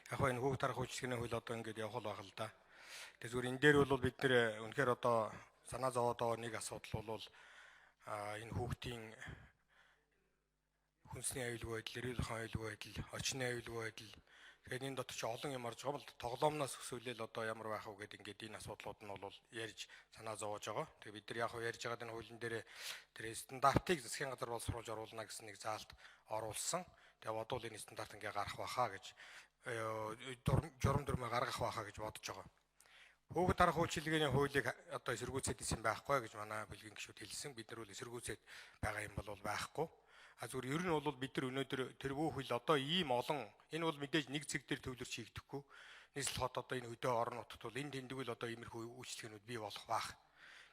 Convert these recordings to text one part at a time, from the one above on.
Яг энэ хүүхд тарах үйлчлэгийн хууль одоо ингээд явах байх л да. Тэгээ зүгээр энэ дээр бол бид нэр үнэхээр одоо санаа зовоод байгаа нэг асуудал бол энэ хүүхдийн хүнсний аюулгүй байдал, эрүүл ухааны аюулгүй байдал, очны аюулгүй байдал. Тэгэхээр энэ дотор чи олон юм орж байгаа бол тоглоомноос өсвөлэл одоо ямар байх вэ гэдэг ингээд энэ асуудлууд нь бол ярьж санаа зовоож байгаа. Тэгээ бид нар яг ярьж байгаа энэ хуулийн дээр тэр стандартыг засгийн газар боловсруулж оруулна гэсэн нэг заалт оруулсан. Тэгээ бодвол энэ стандарт ингээ гарах байхаа гэж журам дүрмээ гаргах байхаа гэж бодож байгаа. Хүүхэд тарах үйлчилгээний хуулийг одоо эсэргүүцээд исэн байхгүй гэж манай бүлгийн гишүүд хэлсэн. Бид нар бол эсэргүүцээд байгаа юм бол байхгүй. Зүгээр ер нь бол бид нар өнөөдөр тэр бүх хөл одоо ийм олон энэ бол мэдээж нэг цэг дээр төвлөрч хийгдэхгүй. Нийслэл хот одоо энэ өдөө орон нутгад бол энэ тэмдэг л одоо иймэрхүү үйлчлэгээнүүд бий болох бах.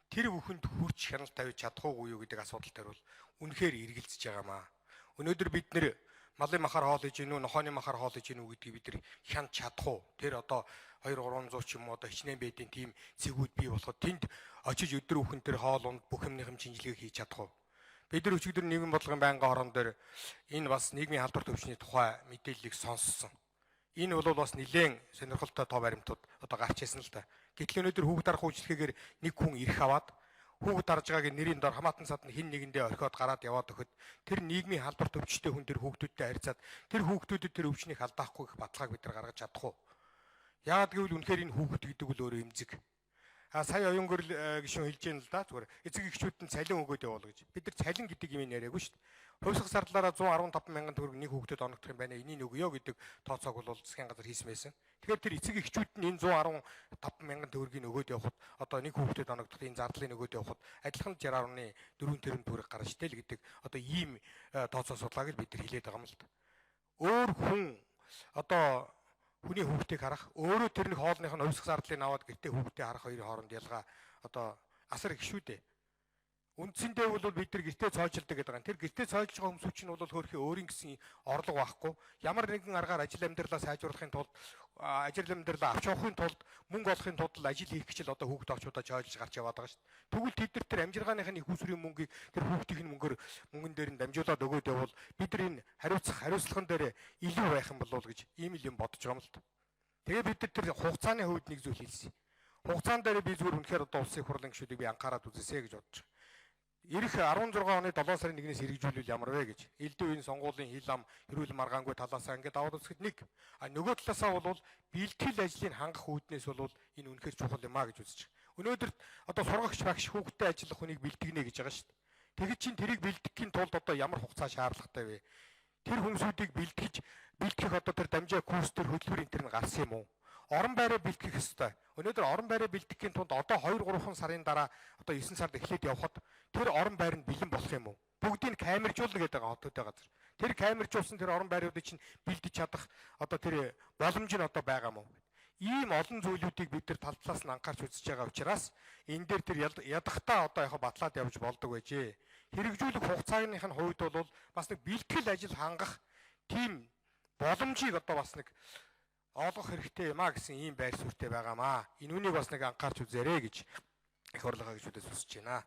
Тэр бүхэнд хүрч хяналт тавьж чадахгүй юу гэдэг асуудал дээр бол үнэхээр эргэлзэж байгаамаа. Өнөөдөр бид нэр малын махаар хоол хийж гинүү, нохооны махаар хоол хийж гинүү гэдгийг бид нар хянаж чадах уу? Тэр одоо 200-300 ч юм уу одоо хичнээн байдгийн тийм цэгүүд бий болоход тэнд очиж өдөр бүхэн тэр хоол унд бүх юмныхын шинжилгээг хийж чадах уу? Бид нар өчигдөр нийгмийн бодлогын байнгын хорон дээр энэ бас нийгмийн халдвар төвчний тухай мэдээллийг сонссон. Энэ бол бас нэлээд сонирхолтой тоо баримтууд одоо гарч ирсэн л да. Гэтэл өнөөдөр хүүхд дарах үйлчлэгээр нэг хүн ирэх аваад хүүхд дарж байгаагийн нэрийн дор хамаатан сад нь хин нэгэндээ орхиод гараад яваад өгөхөд тэр нийгмийн халдвар төвчтэй хүн тэр хүүхдүүдтэй харьцаад тэр хүүхдүүдэд тэр өвчнийг алдаахгүй их баталгааг бид нар гаргаж чадах уу? Яагаад гэвэл үнэхээр энэ хүүхд гэдэг бол өөрөө эмзэг. Сая оюунгөрл гишүүн хэлж байна л да. Зүгээр эцэг эхчүүд нь цалин өгөөд явуул гэж. Бид нар цалин гэдэг юм яриаггүй шүү дээ. Хувьсгал зардлаараа 115 мянган төгрөг нэг хүүхдэд оногдох юм байна. Энийг өгөө гэдэг тооцоог бол засгийн газар хийсэн байсан. Тэгэхээр тэр эцэг эхчүүд нь энэ 115 мянган төгрөгийг өгөөд явахад одоо нэг хүүхдэд оногдох энэ зардлыг өгөөд явахад адилхан 60.4 тэрбум төгрөг гарна штэ л гэдэг одоо ийм тооцоо судлааг л бид нар хэлээд байгаа юм л да. Өөр хүн одоо хүний хүүхдийг харах, өөрөө тэр нэг хоолных нь хувьсгал зардлыг аваад гэртээ хүүхдээ харах хоёрын хооронд ялгаа одоо асар их шүү дээ. Үндсэндээ бол бид нар гэртээ цоочилдаг гэдэг байгаа. Тэр гэртээ цоочилж байгаа хүмүүс чинь бол хөөрхий өөрийн гэсэн орлого байхгүй. Ямар нэгэн аргаар ажил амьдралаа сайжруулахын тулд ажил амьдралаа авч явахын тулд мөнгө олохын тулд ажил хийх гэж л одоо хүүхд очуудаа цоочилж гарч яваад байгаа шүү дээ. Тэгвэл тэд нар тэр амжиргааныхын их усрын мөнгийг тэр хүүхдийн мөнгөн дээр нь дамжуулаад өгөөд явбал бид нар энэ хариуцлагын дээр илүү байх юм болов уу гэж ийм л юм бодож байгаа юм л та. Тэгээ бид нар тэр хугацааны хувьд нэг зүйл хэлсэн. Хугацаан дээр би зүгээр үнэхээр одоо улсын хурлын гишүүдийг би анхаарал үзээсэй гэж бодож байгаа. Ирэх 16 оны 7 сарын 1-ээс хэрэгжүүлвэл ямар вэ гэж. Элдв энэ сонгуулийн хил ам хэрүүл маргаангүй талаасаа ингээд аваад үзэхэд нэг. Нөгөө талаасаа бол бэлтгэл ажлыг хангах үүднээс бол энэ үнэхээр чухал юм а гэж үзэж байгаа. Өнөөдөр одоо сургагч багш хүүхдтэй ажиллах хүнийг бэлтгэнэ гэж байгаа шүү дээ. Тэгэд чинь тэрийг бэлтгэхийн тулд одоо ямар хугацаа шаардлагатай вэ? Тэр хүмүүсүүдийг бэлтгэх одоо тэр дамжаа курс төр хөтөлбөр энэ төр нь гарсан юм уу? Орон байраа бэлтгэх ёстой. Өнөөдөр орон байраа бэлтгэхийн тулд одоо 2-3 сарын дараа одоо 9 сард эхлээд явхад тэр орон байр нь бэлэн болох юм уу? Бүгдийг камержуулна гэдэг хоттой газар. Тэр камержуулсан тэр орон байруудыг чинь бэлдэж чадах одоо тэр боломж нь одоо байгаа мó. Ийм олон зүйлүүдийг бид нар тал талаас нь анхаарч үзэж байгаа учраас энэ дээр тэр ядахтаа одоо яг батлаад явж болдог байжээ. Хэрэгжүүлэх хугацааных нь хувьд бол бас нэг бэлтгэл ажил хангах тийм боломжийг одоо бас нэг олгох хэрэгтэй юм а гэсэн ийм байр суурьтай байгаамаа. Энэ үнийг бас нэг анхаарч үзээрэй гэж их хурлынхаа гишүүдээс хүсэж байна.